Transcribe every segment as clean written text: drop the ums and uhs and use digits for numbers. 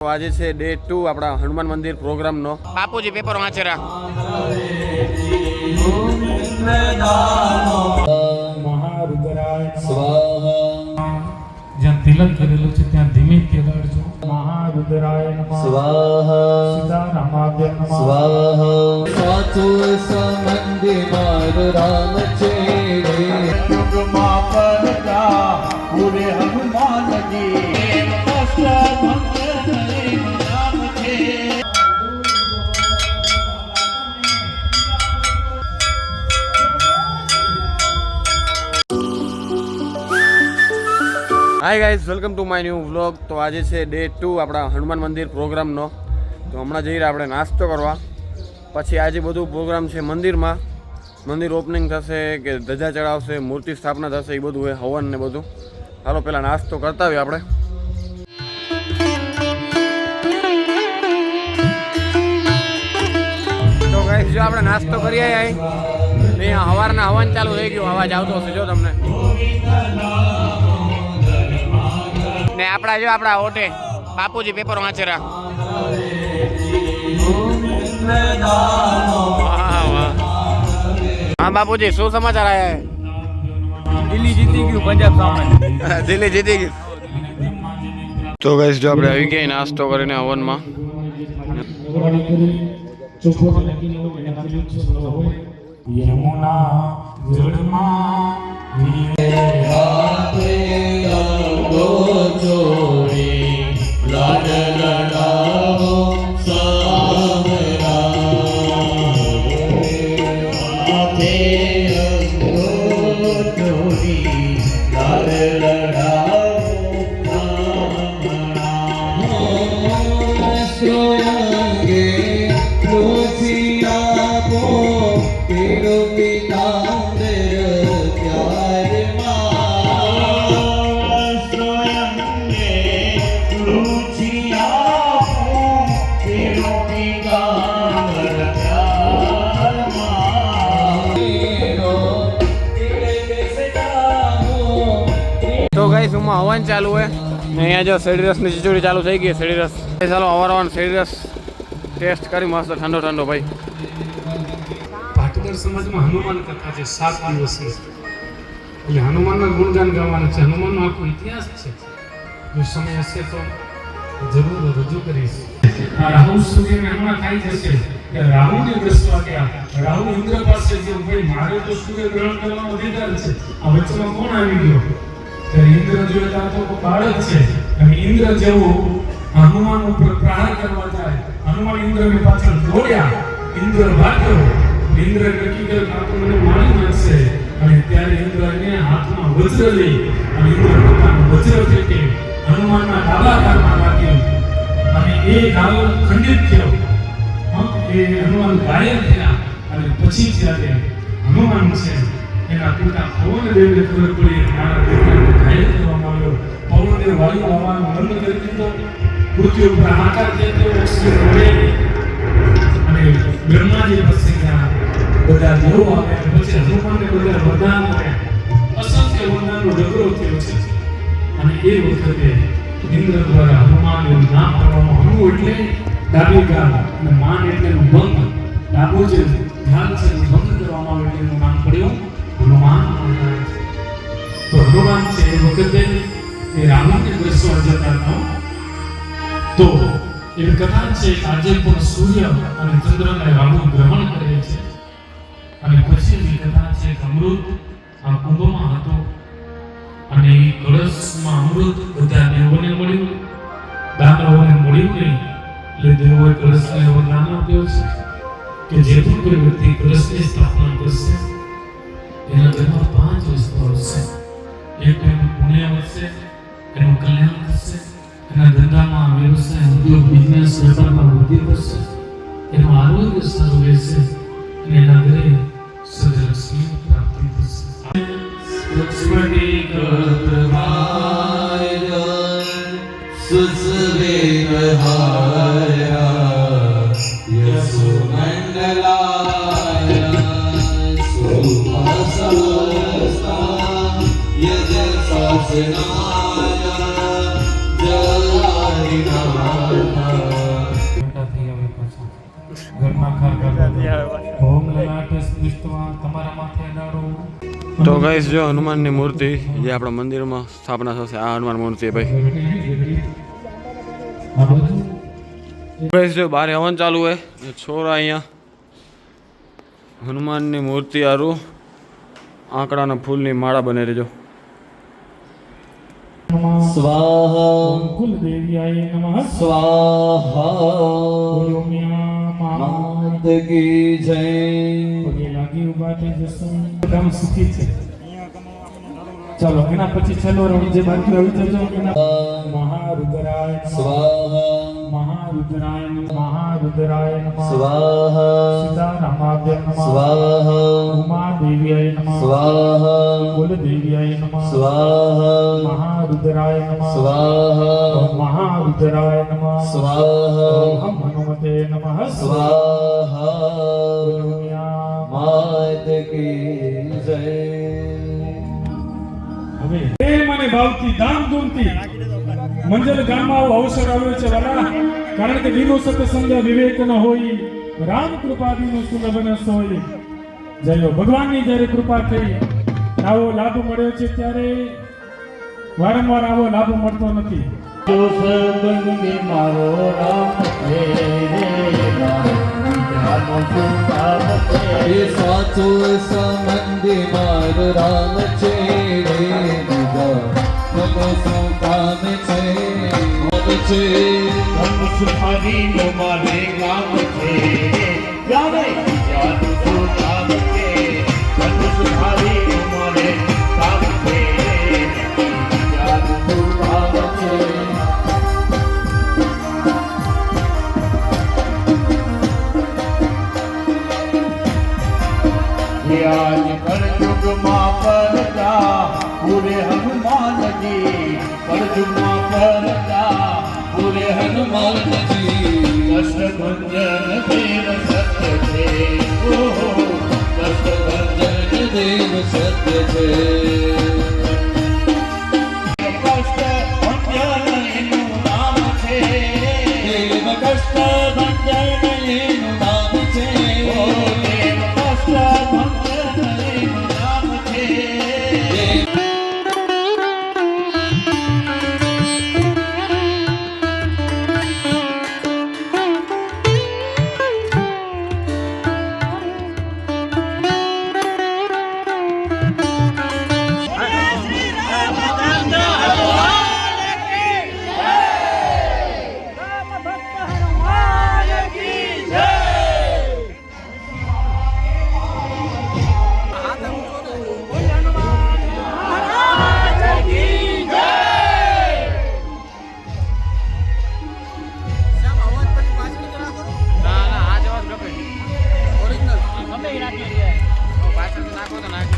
આજે છે ડે 2 આપણા હનુમાન મંદિર પ્રોગ્રામનો. બાપુજી પેપર વાંચેરા. જ્યાં તિલક કરેલું છે ત્યાં ધીમે તેડાડજો. મહારુદ્રાય નમઃ સ્વાહા. સીતારામાભ્ય નમઃ સ્વાહા. સાચો સંબંધી માર રામ છે રે યુગમાં પરતા પૂરે Hanumanji hi guys, welcome to my new vlog. તો આજે છે ડે 2 આપણા હનુમાન મંદિર પ્રોગ્રામનો. તો હમણાં જઈ રહ્યા આપણે નાસ્તો કરવા. પછી આજે બધું પ્રોગ્રામ છે મંદિરમાં. મંદિર ઓપનિંગ થશે કે ધજા ચડાવશે, મૂર્તિ સ્થાપના થશે, એ બધું હોય, હવન ને બધું. ચાલો પહેલાં નાસ્તો કરતા આવીએ આપણે. તો ગાઈઝ જો આપણે નાસ્તો કરી આવ્યા અહીંયા સવારના હવન ચાલુ થઈ ગયું. અવાજ આવતો હશે જો તમને. ને આપણા ઓટે બાપુજી પેપર વાંચેરા. હા બાપુજી, શું સમાચાર આયા? દિલ્હી જીતી ગયું પંજાબ સામે. દિલ્હી જીતી ગયું. તો ગાઈસ જો આપણે આવી ગયા નાસ્તો કરીને હવનમાં. યમુના જળમાં તો ગાઈસ ઉમાં હવન ચાલુ હોય. અહીંયા જો શેરડી રસની ખીચડી ચાલુ થઈ ગઈ. શેરડી રસ ચાલો અવારવાર શેરડી રસ ટેસ્ટ કરી મસ્ત ઠંડો ઠંડો ભાઈ. પાટીદાર સમાજમાં હનુમાન કથા છે 7 દિવસની. એટલે હનુમાનના ગુણગાન ગાવાના છે. હનુમાનનો આખો ઇતિહાસ છે. જો સમય હશે તો જરૂર રજૂ કરીશ. રાહુ સૂર્યને હમણાં ખાઈ જશે. રાહુને દસવા ગયા. રાહુ ઇન્દ્ર પાસે જે ભાઈ મારે તો સૂર્ય ગ્રહણ કરવાનો અધિકાર છે, આ વચમાં કોણ આવી ગયો? ઇન્દ્ર જોતા તો બાળક છે અને ઇન્દ્ર જેવું હનુમાન ઉપર પ્રહાર કરવા જાય. હનુમાન ઇન્દ્રની પાછળ દોડ્યા. ઇન્દ્ર ભાગ્યો. ઇન્દ્ર નક્કી કર્યું આ તો મને મારી નાખશે. અને ત્યારે ઇન્દ્રને હાથમાં વજ્ર લઈ અને ઇન્દ્ર પોતાનું વજ્ર ફેંકે હનુમાનના ડાબા કાનમાં વાગ્યું અને એ ઘાવ ખંડિત થયો. એ હનુમાન ઘાયલ થયા. અને પછી જ્યારે હનુમાન છે એના પિતા પવનદેવને ખબર પડી મારા દીકરાને ઘાયલ કરવામાં આવ્યો. પવનદેવ વાયુ આવવાનું બંધ કરી દીધો. પૃથ્વી ઉપર આકાશ જેટલો ઓક્સિજન મળે અને બ્રહ્માજી પાસે ગયા. બધા દેવો આવે પછી હનુમાનને બધા વરદાન મળે. અસંખ્ય વરદાનનો ડગરો થયો છે. અને એ વખતે ઇન્દ્ર દ્વારા હનુમાન એવું નામ કરવામાં. હનુ એટલે ડાબી ગાલ અને માન એટલે ભંગ. ડાબુ જે ધ્યાન છે ભંગ કરવામાં આવે એટલે એનું નામ પડ્યું હનુમાન. તો હનુમાન છે એ વખતે એ રાવણને દસવા જતા હતા. તો એવી કથા છે આજે પણ સૂર્ય અને ચંદ્રને રાવણ ગ્રહણ કરે છે. અને પછી એવી કથા છે કે અમૃત આ કુંભમાં હતો અને એ કળશમાં અમૃત બધા દેવોને મળ્યું, દાનવોને મળ્યું નહીં. એટલે દેવોએ કળશને વરદાન આપ્યો છે કે જે પણ કોઈ વ્યક્તિ કળશની સ્થાપના કરશે એના ઘરમાં 5 વસ્તુ આવશે. એક એનું પુણ્ય વધશે, એનું કલ્યાણ થશે, એના ધંધામાં વ્યવસાય ઉદ્યોગ બિઝનેસ વેપારમાં વૃદ્ધિ થશે, એનું આરોગ્ય સારું રહેશે અને એના ઘરે સદલક્ષ્મી પ્રાપ્તિ થશે. લક્ષ્મી કૃતમાય સુસવેરહાય યશો મંગલાય સુભાસવસ્તા યજ શાસનાય જય હરિનાથ ઓમ લલાટે સ્પૃષ્ટવા તમારા માથે અડાડો. તો ગાઈસ જો હનુમાનની મૂર્તિ જે આપણા મંદિરમાં સ્થાપના થશે આ હનુમાન મૂર્તિ ભાઈ. આ બધું ગાઈસ જો બારે હવન ચાલુ હોય છોરા અહીંયા હનુમાનની મૂર્તિ હારું આંકડાના ફૂલની માળા બને રહેજો. स्वाहा કુલદેવ્યાય નમઃ. स्वाहा ઓમ્યા मात की जय પગે લાગી ઊભા થઈ જશો. કામ સુખી છે. ચાલો એના પછી છેલ્લો રાઉન્ડ જે બાકી આવી જજો એના મહારુદ્રાય નમઃ. स्वाहा મહારુદ્રાય નમઃ. મહારુદ્રાય નમઃ. स्वाहा સીતારામાભ્ય નમઃ. स्वाहा ઉમાદેવ્યાય નમઃ. स्वाहा કુલદેવ્યાય નમઃ. स्वाहा મહારુદ્રાય નમઃ. स्वाहा ઓમ મહારુદ્રાય નમઃ. स्वाहा ઓમ હનુમતે નમઃ. स्वाहा ઓમ્યા. मात की जय હવે પ્રેમ અને ભાવથી ધામધૂમથી મંજલ ગામમાં આવો અવસર આવ્યો છે વાલા. કારણ કે વિનો સત્સંગ વિવેક ન હોય, રામ કૃપાદીનું સુલભ ન સોય. જયો ભગવાનની જ્યારે કૃપા થઈ આવો લાભ મળ્યો છે ત્યારે વારંવાર આવો લાભ મળતો નથી. ये साचो संबंधी मार राम छे रे निजा नमो सुकाम छे मन छे सुकाम छे आज कलयुग मां परदा पूरे हनुमान जी कलयुग मां परदा पूरे हनुमान जी कष्ट भंजन देव सत्य थे ओहो कष्ट भंजन देव सत्य छे कष्ट भंजन एनु नाम छे देव कष्ट भंजन एनु नाम छे ओ देव कष्ट भंजन एनु नाम छे ના ના આ જવાબ ગમે ઓરિજિનલ ગમે એ રાખી પાછળથી નાખો તો નાખે.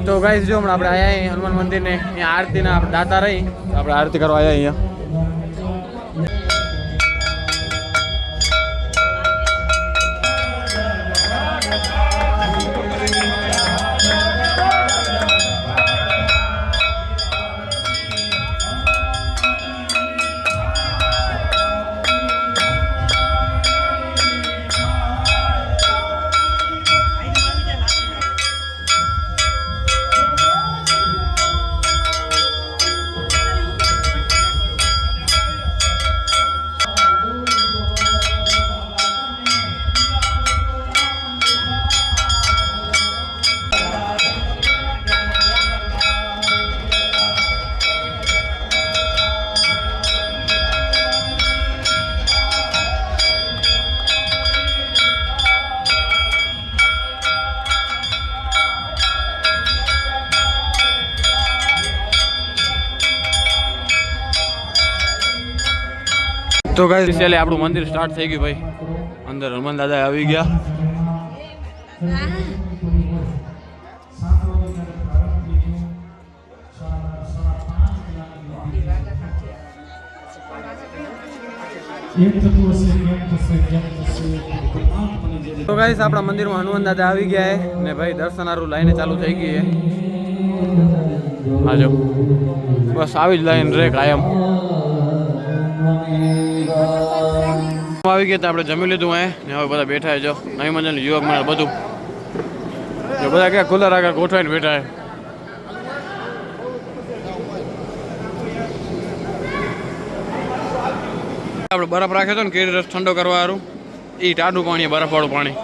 તો ગાઈસ જો હમણાં આપણે આયા અહીં હનુમાન મંદિરને અહીંયા આરતીના આપણે દાતા રહી તો આપણે આરતી કરવા આવ્યા અહીંયા. તો ગાઈસ ચાલે આપણું મંદિર સ્ટાર્ટ થઈ ગયું ભાઈ અંદર હનુમાન દાદા આવી ગયા. તો ગાઈસ આપણા મંદિરમાં હનુમાન દાદા આવી ગયા છે ને ભાઈ દર્શનારું લાઈને ચાલુ થઈ ગઈ છે. આજો બસ આવી જ લાઈન રે કાયમ આવી ગયા. તો આપણે જમી લીધું હે ને હવે બધા બેઠા જો નવી મંદિર યુવક મળે બધું જો બધા ક્યાં કુલર આગળ ગોઠવાઈને બેઠા હે. આપણે બરફ રાખ્યો હતો ને કેરી રસ ઠંડો કરવા સારું એ ટાઢું પાણી બરફવાળું પાણી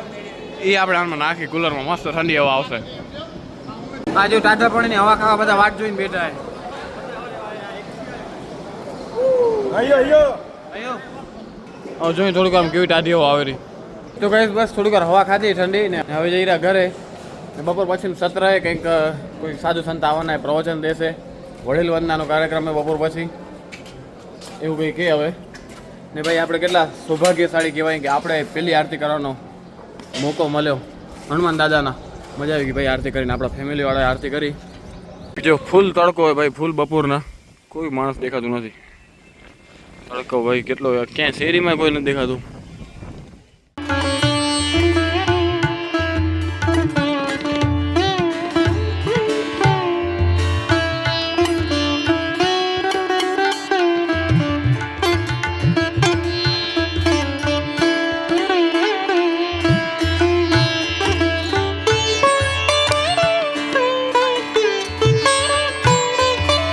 એ આપણે આમાં નાખી કુલરમાં મસ્ત ઠંડી હવા આવશે. આ જો ટાઢા પાણીની હવા ખાવા બધા વાટ જોઈને બેઠા હવે જોઈ થોડુંક આમ કેવી ટાઢી હવા આવે રહી. તો કઈ બસ થોડીક વાર હવા ખાધી ઠંડી ને હવે જઈ રહ્યા ઘરે. બપોર પછી સત્ર કંઈક કોઈ સાધુ સંત આવવાના પ્રવચન દેશે. વડીલ વંદનાનો કાર્યક્રમ બપોર પછી એવું કંઈ કહે હવે. ને ભાઈ આપણે કેટલા સૌભાગ્યશાળી કહેવાય કે આપણે પહેલી આરતી કરવાનો મોકો મળ્યો હનુમાન દાદાના. મજા આવી ગઈ ભાઈ આરતી કરીને. આપણા ફેમિલીવાળાએ આરતી કરી. બીજો ફૂલ તડકો હોય ભાઈ, ફૂલ બપોરના કોઈ માણસ દેખાતું નથી. તડકો ભાઈ કેટલો, ક્યાંય શેરીમાં કોઈ નથી દેખાતું.